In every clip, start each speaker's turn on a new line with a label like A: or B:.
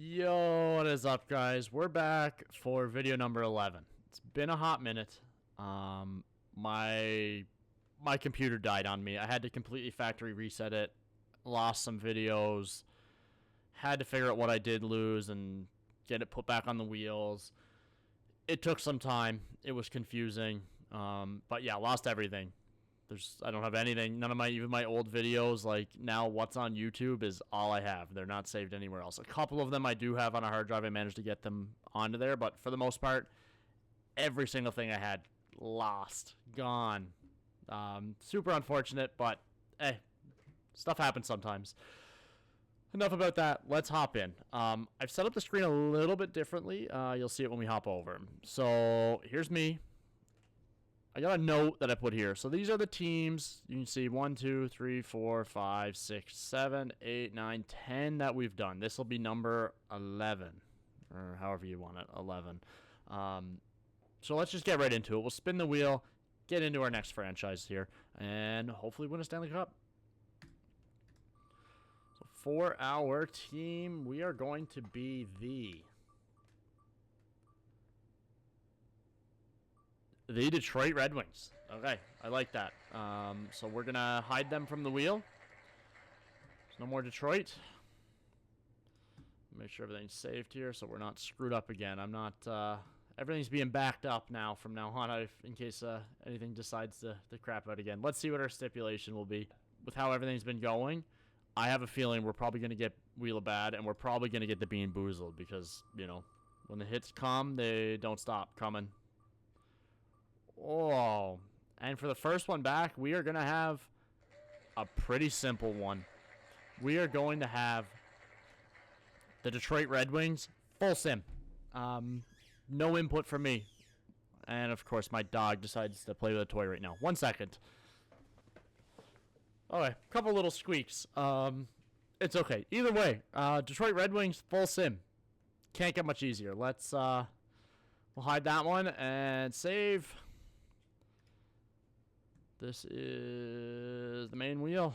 A: Yo, what is up, guys? We're back for video number 11. It's been a hot minute. My computer died on me. I had to completely factory reset it. Lost some videos. Had to figure out what I did lose and get it put back on the wheels. It took some time. It was confusing. But yeah, lost everything. I don't have anything. None of even my old videos, like now what's on YouTube is all I have. They're not saved anywhere else. A couple of them I do have on a hard drive. I managed to get them onto there, but for the most part, every single thing I had lost, gone. Super unfortunate, but stuff happens sometimes. Enough about that. Let's hop in. I've set up the screen a little bit differently. You'll see it when we hop over. So here's me. I got a note that I put here. So these are the teams. You can see 1, 2, 3, 4, 5, 6, 7, 8, 9, 10 that we've done. This will be number 11, or however you want it, 11. So let's just get right into it. We'll spin the wheel, get into our next franchise here, and hopefully win a Stanley Cup. So for our team, we are going to be the Detroit Red Wings. Okay, I like that. So we're going to hide them from the wheel. There's no more Detroit. Make sure everything's saved here so we're not screwed up again. I'm not... everything's being backed up now from now on in case anything decides to crap out again. Let's see what our stipulation will be. With how everything's been going, I have a feeling we're probably going to get Wheel of Bad, and we're probably going to get the Bean Boozled because, you know, when the hits come, they don't stop coming. Oh, and for the first one back, we are going to have a pretty simple one. We are going to have the Detroit Red Wings full sim. No input from me. And, of course, my dog decides to play with a toy right now. 1 second. Okay, couple little squeaks. It's okay. Either way, Detroit Red Wings full sim. Can't get much easier. Let's, we'll hide that one and save. This is the main wheel.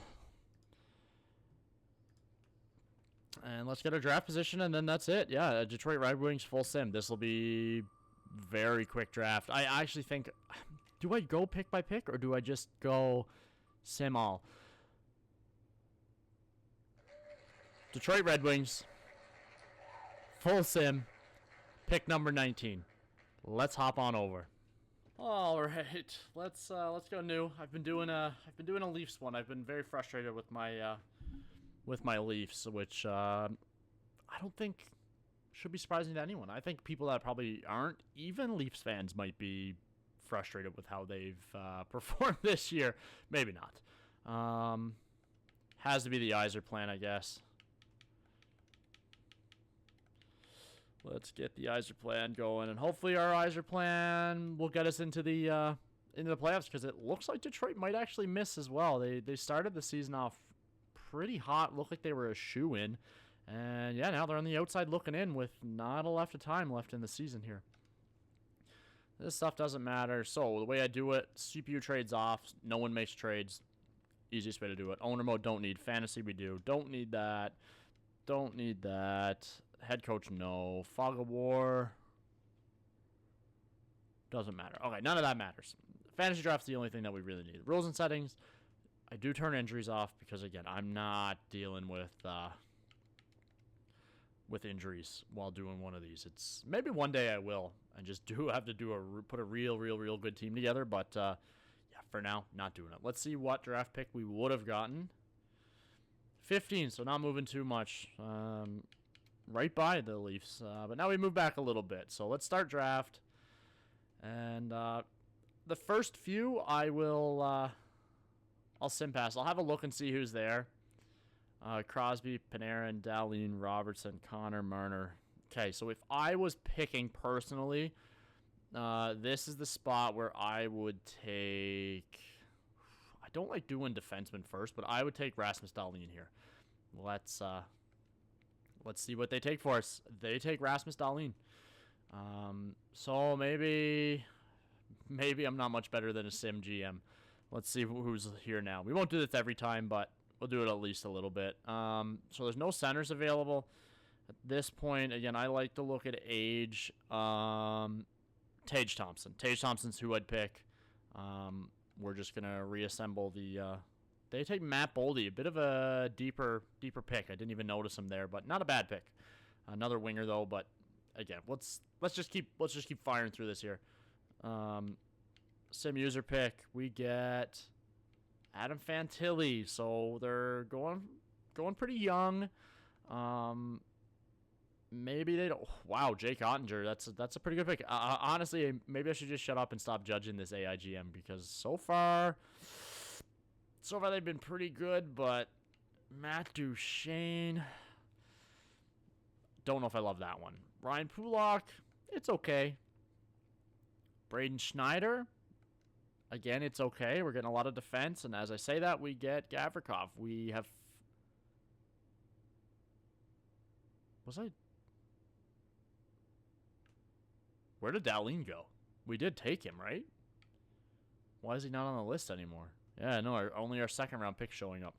A: And let's get our draft position, and then that's it. Yeah, Detroit Red Wings full sim. This will be very quick draft. I actually think, do I go pick by pick, or do I just go sim all? Detroit Red Wings full sim, pick number 19. Let's hop on over. All right, let's go new. I've been doing a Leafs one. I've been very frustrated with my Leafs, which I don't think should be surprising to anyone. I think people that probably aren't even Leafs fans might be frustrated with how they've performed this year. Maybe not. Has to be the Yzer plan, I guess. Let's get the Yzer plan going, and hopefully our Yzer plan will get us into the playoffs, because it looks like Detroit might actually miss as well. They started the season off pretty hot, looked like they were a shoe-in, and yeah, now they're on the outside looking in with not a left of time left in the season here. This stuff doesn't matter. So the way I do it, CPU trades off, no one makes trades. Easiest way to do it. Owner mode, don't need. Fantasy, we do. Don't need that. Don't need that. Head coach, no. Fog of War, doesn't matter. Okay, none of that matters. Fantasy draft's the only thing that we really need. Rules and settings, I do turn injuries off because, again, I'm not dealing with injuries while doing one of these. It's maybe one day I will, and just have to put a real good team together. But yeah, for now, not doing it. Let's see what draft pick we would have gotten. 15, so not moving too much. Right by the Leafs, but now we move back a little bit. So let's start draft, and the first few I'll sim pass. I'll have a look and see who's there. Crosby, Panarin, Dahlin, Robertson, Connor, Marner. Okay, so if I was picking personally, this is the spot where I would take... I don't like doing defenseman first, but I would take Rasmus Dahlin here. Let's see what they take for us. They take Rasmus Dahlin. So maybe I'm not much better than a sim GM. Let's see who's here now. We won't do this every time, but we'll do it at least a little bit. So there's no centers available. At this point, again, I like to look at age. Tage Thompson. Tage Thompson's who I'd pick. We're just gonna reassemble the. They take Matt Boldy, a bit of a deeper pick. I didn't even notice him there, but not a bad pick. Another winger though, but again, let's just keep firing through this here. Sim user pick. We get Adam Fantilli, so they're going pretty young. Maybe they don't. Wow, Jake Ottinger. That's a pretty good pick. Honestly, maybe I should just shut up and stop judging this AIGM because so far they've been pretty good. But Matt Duchene, don't know if I love that one. Ryan Pulak, it's okay. Braden Schneider, again, it's okay. We're getting a lot of defense, and as I say that, we get Gavrikov. We have. Where did Dallin go? We did take him, right? Why is he not on the list anymore? Yeah, no, only our second round pick showing up.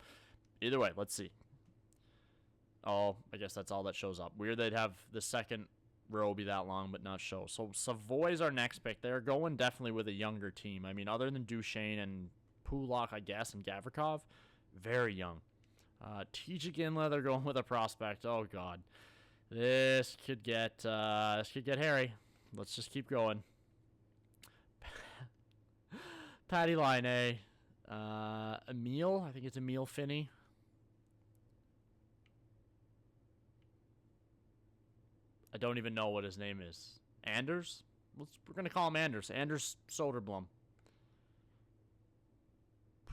A: Either way, let's see. Oh, I guess that's all that shows up. Weird they'd have the second row be that long but not show. So Savoy's our next pick. They're going definitely with a younger team. I mean, other than Duchene and Pulak, I guess, and Gavrikov, very young. TJ Ginla, they're going with a prospect. Oh, God. This could get hairy. Let's just keep going. Patty Line, Emil, I think it's Emil Finney. I don't even know what his name is. Anders? We're going to call him Anders. Anders Soderblom.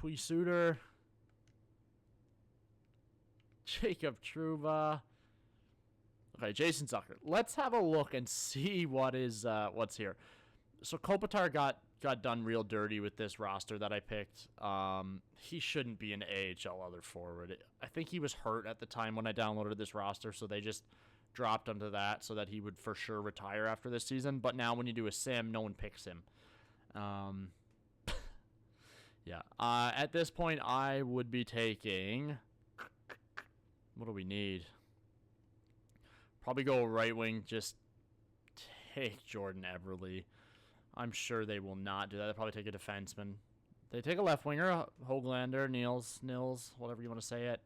A: Puisuter. Jacob Truba. Okay, Jason Zucker. Let's have a look and see what's here. So Kopitar got done real dirty with this roster that I picked. He shouldn't be an AHL other forward. I think he was hurt at the time when I downloaded this roster, so they just dropped him to that so that he would for sure retire after this season. But now when you do a sim, no one picks him. Yeah. At this point, I would be taking. What do we need? Probably go right wing. Just take Jordan Everly. I'm sure they will not do that. They'll probably take a defenseman. They take a left winger, Hoglander, Nils, whatever you want to say it.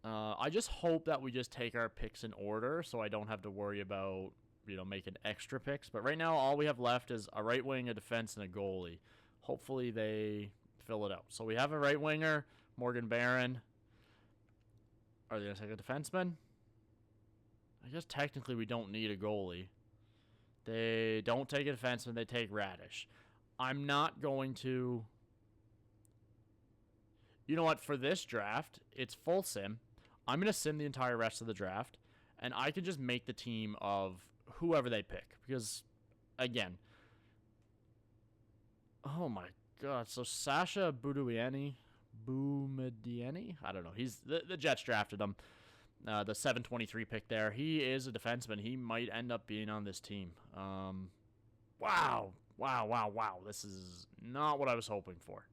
A: I just hope that we just take our picks in order so I don't have to worry about, making extra picks. But right now, all we have left is a right wing, a defense, and a goalie. Hopefully they fill it out. So we have a right winger, Morgan Barron. Are they going to take a defenseman? I guess technically we don't need a goalie. They don't take a defenseman. They take Radish. I'm not going to... You know what? For this draft, it's full sim. I'm going to sim the entire rest of the draft, and I can just make the team of whoever they pick. Because, again... Oh my god. So Sasha Boumediene? I don't know. The Jets drafted him. The 723 pick there. He is a defenseman. He might end up being on this team. Wow. This is not what I was hoping for.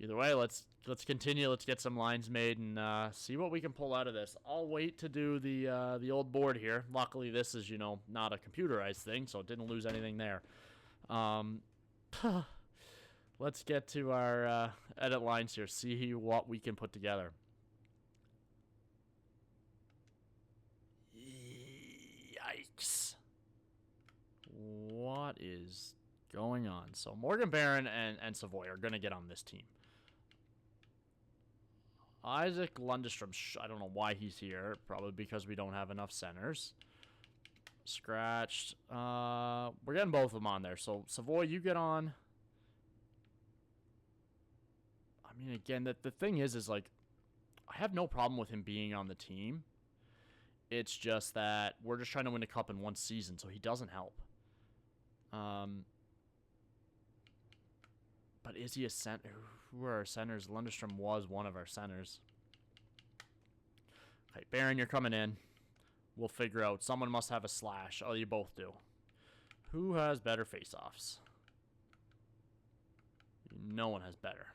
A: Either way, let's continue. Let's get some lines made and see what we can pull out of this. I'll wait to do the old board here. Luckily, this is, not a computerized thing, so it didn't lose anything there. Let's get to our edit lines here. See what we can put together. Yikes. What is going on? So Morgan Barron and Savoy are going to get on this team. Isaac Lundestrom, I don't know why he's here. Probably because we don't have enough centers. Scratched. We're getting both of them on there. So Savoy, you get on. I mean, again, the thing is like, I have no problem with him being on the team. It's just that we're just trying to win a cup in one season, so he doesn't help. But is he a center? Who are our centers? Lundestrom was one of our centers. Okay, Barron, you're coming in. We'll figure out. Someone must have a slash. Oh, you both do. Who has better face-offs? No one has better.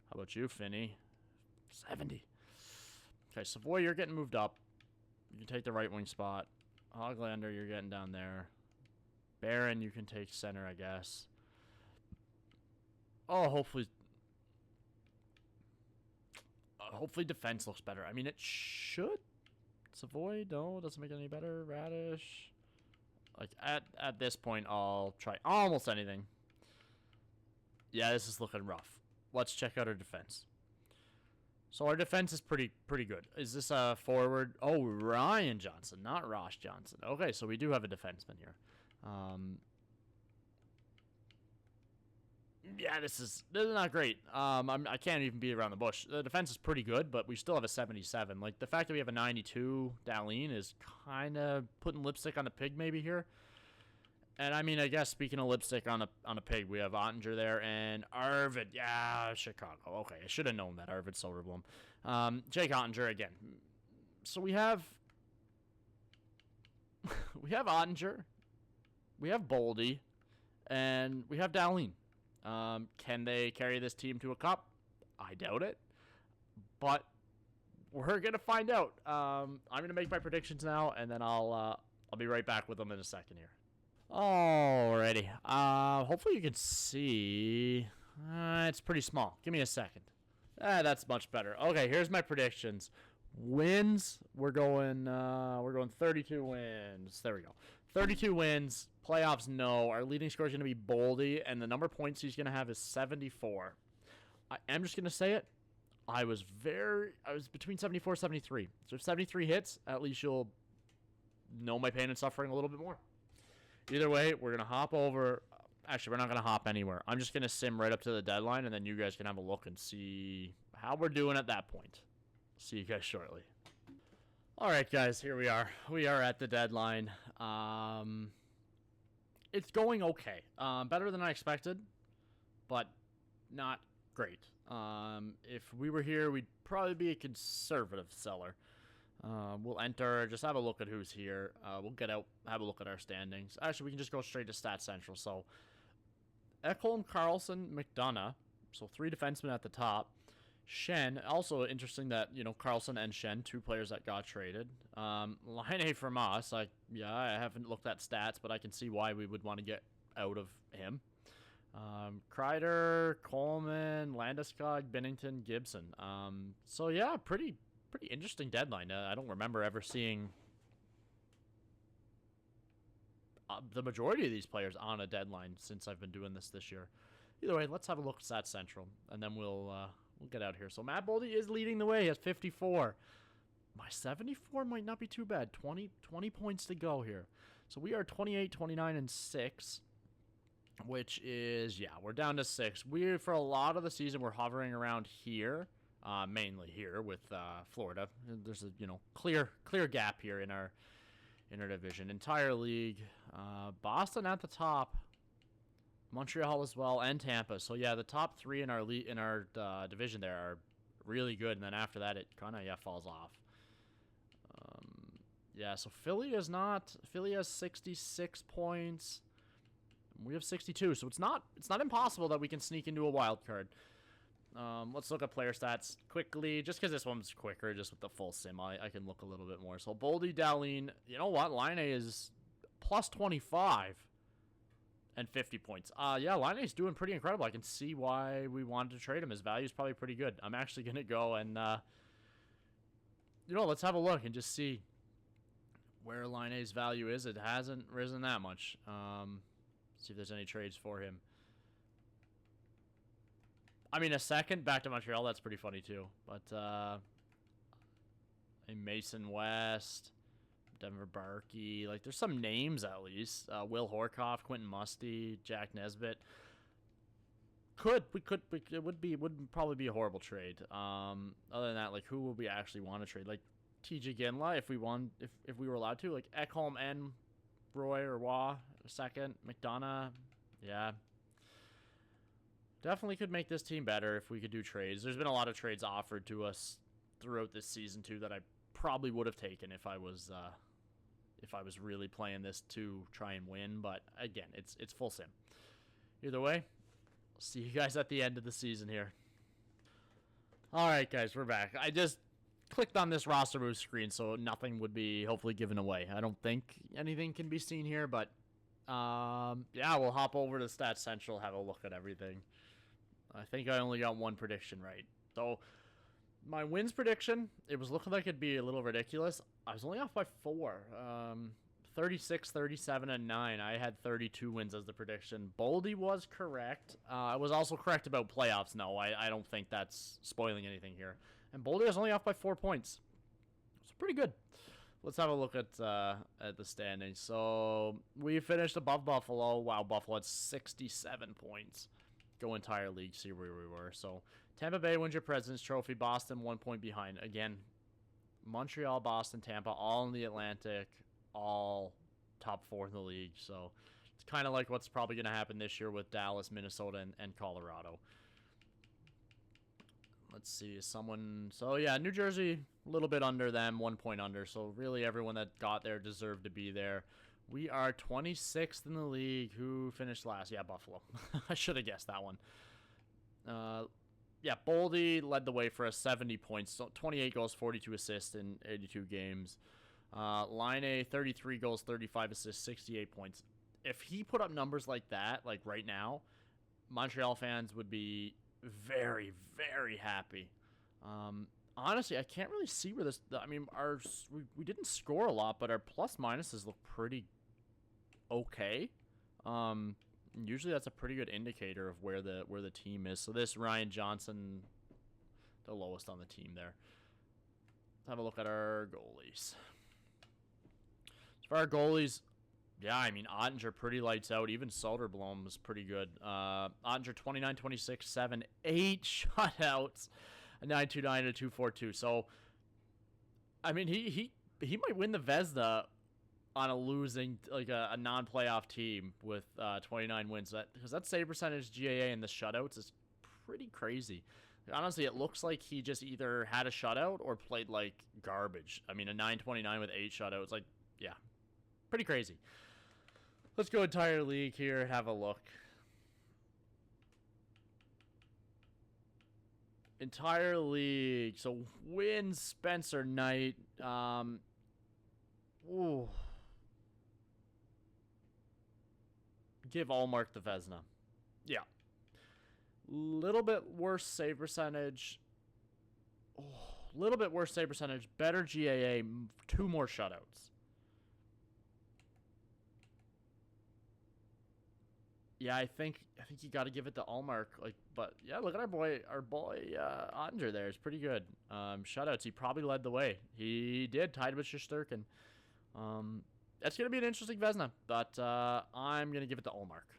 A: How about you, Finney? 70. Okay, Savoy, you're getting moved up. You can take the right wing spot. Hoglander, you're getting down there. Baron, you can take center, I guess. Oh, hopefully defense looks better. I mean, it should. Savoy, no, doesn't make it any better. Radish. Like, at this point, I'll try almost anything. Yeah, this is looking rough. Let's check out our defense. So our defense is pretty good. Is this a forward? Oh, Ryan Johnson, not Ross Johnson. Okay, so we do have a defenseman here. Yeah, this is not great. I can't even beat around the bush. The defense is pretty good, but we still have a 77. Like, the fact that we have a 92 Darlene is kind of putting lipstick on the pig maybe here. And I mean, I guess speaking of lipstick on a pig, we have Ottinger there and Arvid. Yeah, Chicago. Okay, I should have known that. Arvid Soderblom. Jake Ottinger again. So we have Ottinger, we have Boldy, and we have Darlene. Can they carry this team to a cup? I doubt it, but we're gonna find out. I'm gonna make my predictions now, and then I'll be right back with them in a second here. Alrighty. Hopefully you can see. It's pretty small. Give me a second. That's much better. Okay, here's my predictions. Wins. We're going 32 wins. There we go. 32 wins. Playoffs, no. Our leading score is going to be Boldy, and the number of points he's going to have is 74. I am just going to say it. I was between 74 and 73. So if 73 hits, at least you'll know my pain and suffering a little bit more. Either way, we're going to hop over. Actually, we're not going to hop anywhere. I'm just going to sim right up to the deadline, and then you guys can have a look and see how we're doing at that point. See you guys shortly. All right, guys, here we are. We are at the deadline. It's going okay. Better than I expected, but not great. If we were here, we'd probably be a conservative seller. We'll enter, just have a look at who's here. We'll get out, have a look at our standings. Actually, we can just go straight to Stats Central. So, Ekholm, Carlson, McDonough. So, 3 defensemen at the top. Shen, also interesting that, Carlson and Shen, 2 players that got traded. Line from us, I haven't looked at stats, but I can see why we would want to get out of him. Kreider, Coleman, Landeskog, Binnington, Gibson. So yeah, pretty interesting deadline. I don't remember ever seeing the majority of these players on a deadline since I've been doing this year. Either way, let's have a look at Stats Central, and then we'll get out here. So Matt Boldy is leading the way. He has 54. My 74 might not be too bad. 20 points to go here. So we are 28, 29, and 6, which is, we're down to 6. For a lot of the season, we're hovering around here, mainly here with Florida. There's a clear gap here in our division. Entire league, Boston at the top, Montreal as well, and Tampa. So yeah, the top 3 in our division there are really good, and then after that it kind of falls off. So Philly has 66 points. We have 62, so it's not impossible that we can sneak into a wild card. Let's look at player stats quickly, just because this one's quicker, just with the full sim. I can look a little bit more. So Boldy, Darlene, you know what? Line A is plus 25 and 50 points. Line A's doing pretty incredible. I can see why we wanted to trade him. His value is probably pretty good. I'm actually going to go and, let's have a look and just see where Line A's value is. It hasn't risen that much. See if there's any trades for him. I mean, a second back to Montreal, that's pretty funny too. But a Mason West, Denver Barkey, like there's some names at least. Will Horkoff, Quentin Musty, Jack Nesbitt. It wouldn't probably be a horrible trade. Other than that, like who would we actually want to trade? Like TJ Ginla, if we were allowed to, like Ekholm and Roy or Waugh a second, McDonough, yeah. Definitely could make this team better if we could do trades. There's been a lot of trades offered to us throughout this season too that I probably would have taken if I was really playing this to try and win. But again, it's full sim. Either way, I'll see you guys at the end of the season here. All right, guys, we're back. clicked on this roster move screen, so nothing would be hopefully given away. I don't think anything can be seen here, but yeah, we'll hop over to Stats Central, have a look at everything. I think I only got one prediction right. So my wins prediction, it was looking like it'd be a little ridiculous. I was only off by 4. 36, 37, and 9. I had 32 wins as the prediction. Boldy was correct. I was also correct about playoffs. No, I don't think that's spoiling anything here. And Boldy was only off by 4 points. It's pretty good. Let's have a look at the standings. So we finished above Buffalo. Wow, Buffalo had 67 points. Go entire league, see where we were. So Tampa Bay wins your President's Trophy. Boston 1 point behind. Again, Montreal, Boston, Tampa, all in the Atlantic, all top 4 in the league. So it's kind of like what's probably going to happen this year with Dallas, Minnesota, and Colorado. Let's see, someone... So, yeah, New Jersey, a little bit under them, 1 point under. So, really, everyone that got there deserved to be there. We are 26th in the league. Who finished last? Yeah, Buffalo. I should have guessed that one. Yeah, Boldy led the way for us, 70 points. So 28 goals, 42 assists in 82 games. Line A, 33 goals, 35 assists, 68 points. If he put up numbers like that, like right now, Montreal fans would be very, very happy. Honestly, I can't really see where this... I mean, we didn't score a lot, but our plus-minuses look pretty okay. Usually that's a pretty good indicator of where the team is. So this Ryan Johnson, the lowest on the team there. Let's have a look at our goalies. As for our goalies, yeah, I mean, Ottinger pretty lights out. Even Soderblom was pretty good. Ottinger 29, 26, 7, 8 shutouts, a 9.29 and a 2.42. So, I mean, he might win the Vezina on a losing, like a non-playoff team with 29 wins. Because that save percentage, GAA, and the shutouts is pretty crazy. Honestly, it looks like he just either had a shutout or played like garbage. I mean, a 9.29 with 8 shutouts, like, yeah, pretty crazy. Let's go entire league here, have a look. Entire league. So wins Spencer Knight. Ooh. Give Allmark the Vezina. Yeah. Little bit worse save percentage. Little bit worse save percentage. Better GAA. 2 more shutouts. Yeah, I think you got to give it to Allmark. Like, but yeah, look at our boy Ottinger there. It's pretty good. Shutouts. He probably led the way. He did, tied with Shesterkin. That's gonna be an interesting Vezina, but I'm gonna give it to Allmark,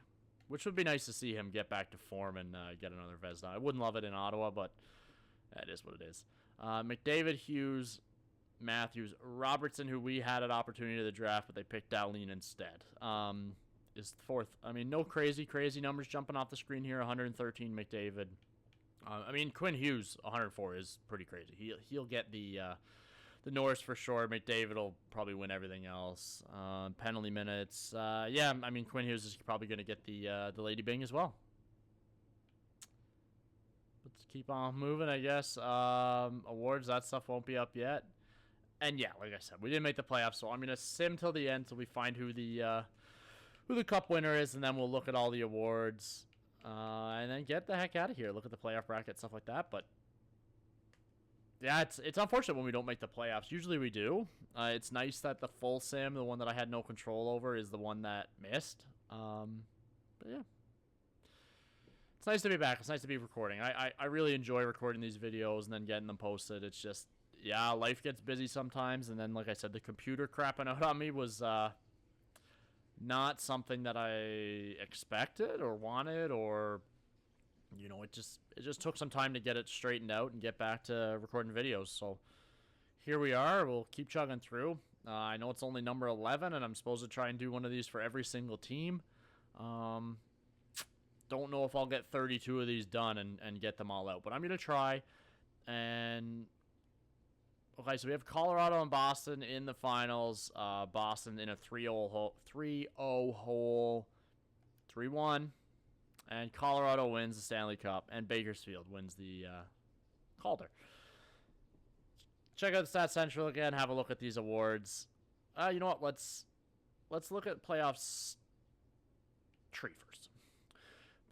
A: which would be nice to see him get back to form and get another Vezina. I wouldn't love it in Ottawa, but that is what it is. McDavid, Hughes, Matthews, Robertson, who we had an opportunity to the draft, but they picked Dahlin instead. Is 4th. I mean, no crazy numbers jumping off the screen here. 113 McDavid. I mean, Quinn Hughes 104 is pretty crazy. He'll get the Norris for sure. McDavid will probably win everything else. Penalty minutes. Yeah, I mean, Quinn Hughes is probably going to get the Lady Bing as well. Let's keep on moving, I guess. Awards, that stuff won't be up yet. And yeah, like I said, we didn't make the playoffs, so I'm going to sim till the end till we find who the cup winner is, and then we'll look at all the awards. And then get the heck out of here. Look at the playoff bracket, stuff like that. But yeah, it's unfortunate when we don't make the playoffs. Usually we do. It's nice that the full sim, the one that I had no control over, is the one that missed. But yeah. It's nice to be back. It's nice to be recording. I really enjoy recording these videos and then getting them posted. It's just, yeah, life gets busy sometimes. And then, like I said, the computer crapping out on me was not something that I expected or wanted, or you know, it just took some time to get it straightened out and get back to recording videos. So here we are. We'll keep chugging through. I know it's only number 11, and I'm supposed to try and do one of these for every single team. Don't know if I'll get 32 of these done and get them all out, but I'm going to try. And okay, so we have Colorado and Boston in the finals. Boston in a 3-0 hole, 3-1. And Colorado wins the Stanley Cup, and Bakersfield wins the Calder. check out Stat Central again. Have a look at these awards. You know what? Let's look at playoffs tree first.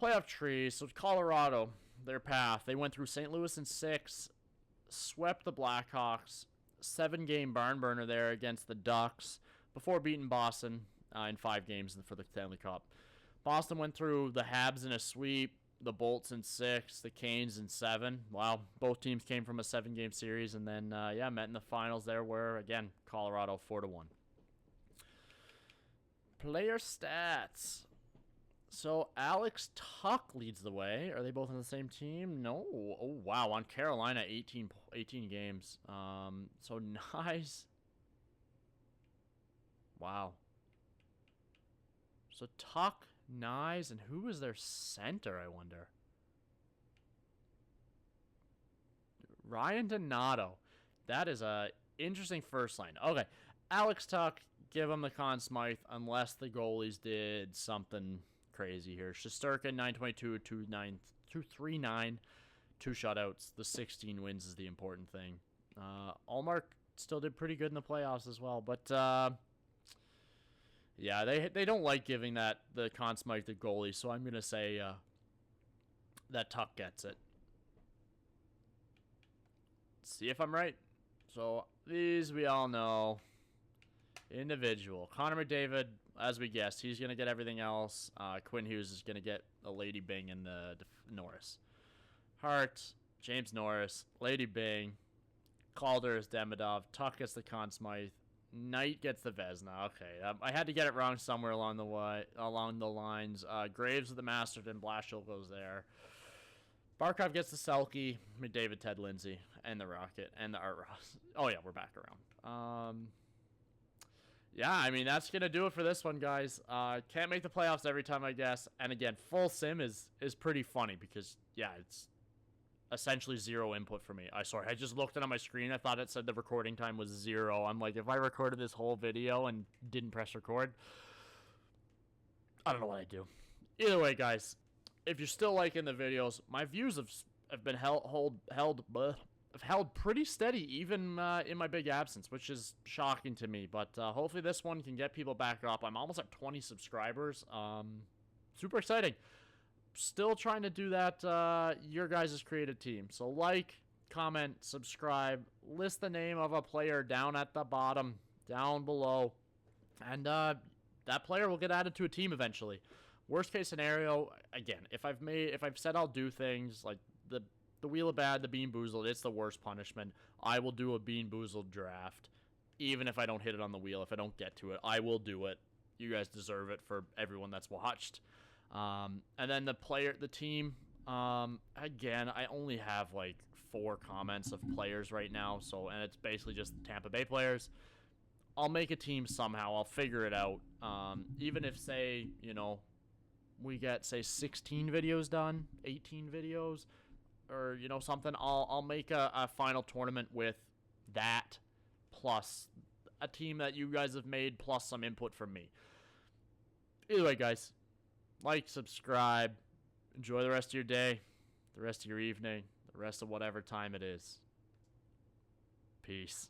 A: Playoff tree. So Colorado, their path. They went through St. Louis in 6, swept the Blackhawks, 7-game barn burner there against the Ducks before beating Boston in 5 games for the Stanley Cup. Boston went through the Habs in a sweep, the Bolts in 6, the Canes in 7. Wow, both teams came from a 7-game series, and then met in the finals there, where again Colorado 4-1. Player stats. So Alex Tuch leads the way. Are they both on the same team? No. Oh wow, on Carolina, 18 games. So nice. Wow. So Tuch, Nyes, and who is their center, I wonder? Ryan Donato. That is a interesting first line. Okay. Alex Tuch, give him the Conn Smythe unless the goalies did something crazy here. Shesterkin, 922, 239, 2 shutouts. The 16 wins is the important thing. Allmark still did pretty good in the playoffs as well, but yeah, they don't like giving the Conn Smythe to goalie, so I'm gonna say that Tuch gets it. Let's see if I'm right. So these we all know. Individual. Connor McDavid, as we guessed, he's going to get everything else. Quinn Hughes is going to get a Lady Bing in the Norris. Hart, James Norris, Lady Bing, Calder is Demidov, Tuch gets the Conn Smythe, Knight gets the Vezina. Okay, I had to get it wrong somewhere along the lines. Graves with the Masterton, Blashill goes there. Barkov gets the Selke, McDavid, Ted Lindsay, and the Rocket, and the Art Ross. Oh yeah, we're back around. Yeah, I mean, that's going to do it for this one, guys. Can't make the playoffs every time, I guess. And again, full sim is pretty funny because, yeah, it's essentially 0 input for me. I just looked on my screen. I thought it said the recording time was 0. I'm like, if I recorded this whole video and didn't press record, I don't know what I'd do. Either way, guys, if you're still liking the videos, my views have been held pretty steady, even in my big absence, which is shocking to me. But hopefully this one can get people back up. I'm almost at 20 subscribers. Super exciting. Still trying to do that your guys' creative team. So like, comment, subscribe, list the name of a player down at the bottom, down below, and that player will get added to a team eventually. Worst case scenario, again, if I've said I'll do things like the Wheel of Bad, the Bean Boozled, it's the worst punishment. I will do a Bean Boozled draft. Even if I don't hit it on the wheel, if I don't get to it, I will do it. You guys deserve it for everyone that's watched. And then the team, again, I only have like 4 comments of players right now, and it's basically just Tampa Bay players. I'll make a team somehow. I'll figure it out. Even if, say, we get, say, 16 videos done, 18 videos, or something, I'll make a final tournament with that plus a team that you guys have made plus some input from me. Either way, guys, like, subscribe, enjoy the rest of your day, the rest of your evening, the rest of whatever time it is. Peace.